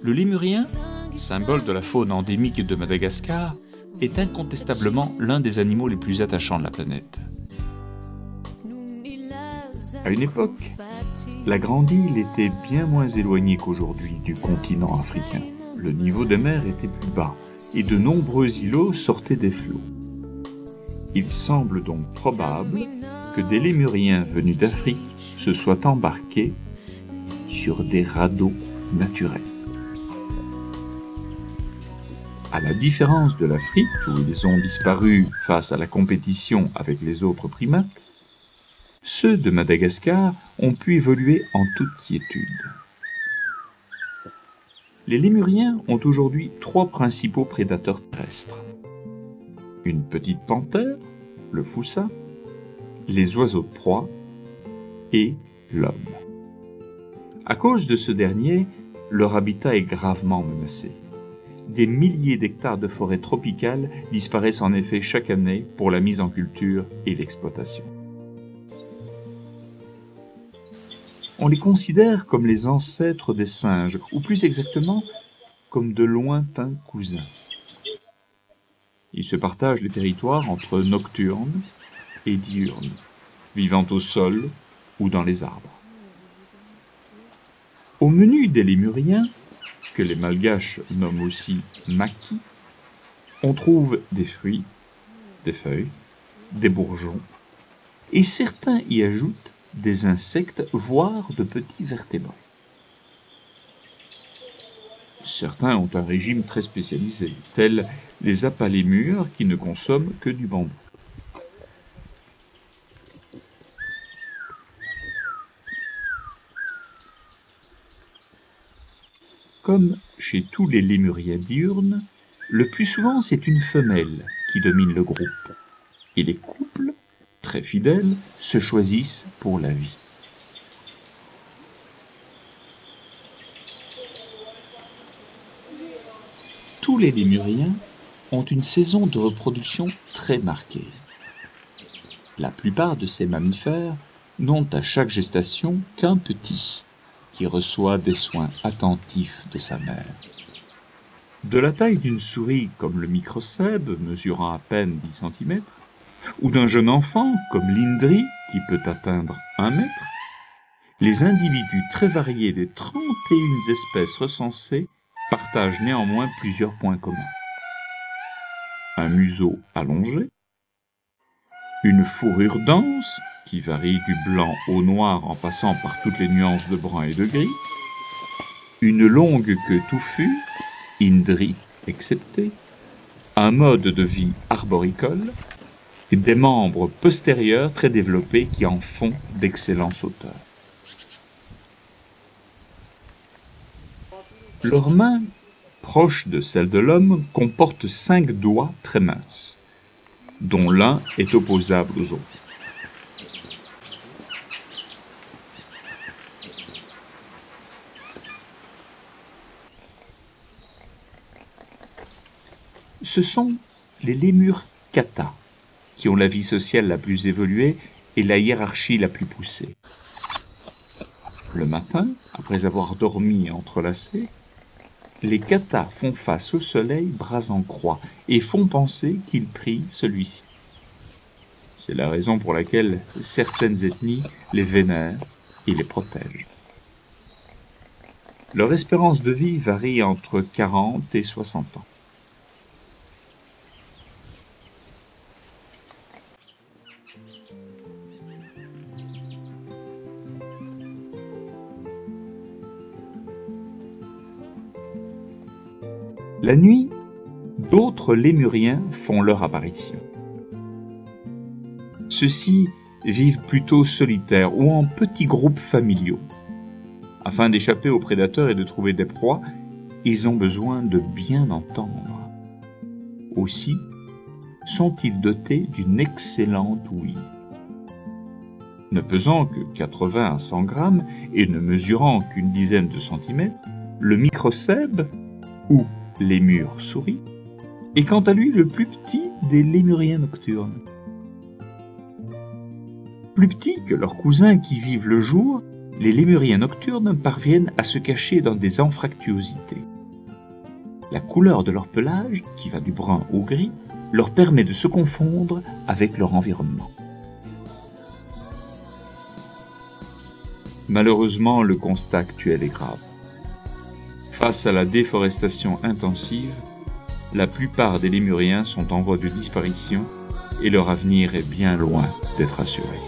Le lémurien, symbole de la faune endémique de Madagascar, est incontestablement l'un des animaux les plus attachants de la planète. À une époque, la Grande Île était bien moins éloignée qu'aujourd'hui du continent africain. Le niveau des mers était plus bas et de nombreux îlots sortaient des flots. Il semble donc probable que des lémuriens venus d'Afrique se soient embarqués sur des radeaux naturels. À la différence de l'Afrique, où ils ont disparu face à la compétition avec les autres primates, ceux de Madagascar ont pu évoluer en toute quiétude. Les lémuriens ont aujourd'hui 3 principaux prédateurs terrestres. Une petite panthère, le foussa, les oiseaux de proie et l'homme. À cause de ce dernier, leur habitat est gravement menacé. Des milliers d'hectares de forêts tropicales disparaissent en effet chaque année pour la mise en culture et l'exploitation. On les considère comme les ancêtres des singes, ou plus exactement, comme de lointains cousins. Ils se partagent les territoires entre nocturnes et diurnes, vivant au sol ou dans les arbres. Au menu des lémuriens, que les Malgaches nomment aussi maquis, on trouve des fruits, des feuilles, des bourgeons, et certains y ajoutent des insectes, voire de petits vertébrés. Certains ont un régime très spécialisé, tels les apalémures qui ne consomment que du bambou. Comme chez tous les lémuriens diurnes, le plus souvent c'est une femelle qui domine le groupe, et les couples, très fidèles, se choisissent pour la vie. Tous les lémuriens ont une saison de reproduction très marquée. La plupart de ces mammifères n'ont à chaque gestation qu'un petit, qui reçoit des soins attentifs de sa mère. De la taille d'une souris comme le microcèbe, mesurant à peine 10 cm, ou d'un jeune enfant comme l'Indri, qui peut atteindre 1 mètre, les individus très variés des 31 espèces recensées partagent néanmoins plusieurs points communs. Un museau allongé, une fourrure dense, qui varie du blanc au noir en passant par toutes les nuances de brun et de gris, une longue queue touffue, Indri excepté, un mode de vie arboricole, et des membres postérieurs très développés qui en font d'excellents sauteurs. Leurs mains, proches de celles de l'homme, comportent 5 doigts très minces, dont l'un est opposable aux autres. Ce sont les lémures kata, qui ont la vie sociale la plus évoluée et la hiérarchie la plus poussée. Le matin, après avoir dormi entrelacés, les katas font face au soleil bras en croix et font penser qu'ils prient celui-ci. C'est la raison pour laquelle certaines ethnies les vénèrent et les protègent. Leur espérance de vie varie entre 40 et 60 ans. La nuit, d'autres lémuriens font leur apparition. Ceux-ci vivent plutôt solitaires ou en petits groupes familiaux. Afin d'échapper aux prédateurs et de trouver des proies, ils ont besoin de bien entendre. Aussi sont-ils dotés d'une excellente ouïe. Ne pesant que 80 à 100 grammes et ne mesurant qu'une dizaine de centimètres, le microcèbe, ou lémur souris, est quant à lui le plus petit des lémuriens nocturnes. Plus petits que leurs cousins qui vivent le jour, les lémuriens nocturnes parviennent à se cacher dans des anfractuosités. La couleur de leur pelage, qui va du brun au gris, leur permet de se confondre avec leur environnement. Malheureusement, le constat actuel est grave. Face à la déforestation intensive, la plupart des lémuriens sont en voie de disparition et leur avenir est bien loin d'être assuré.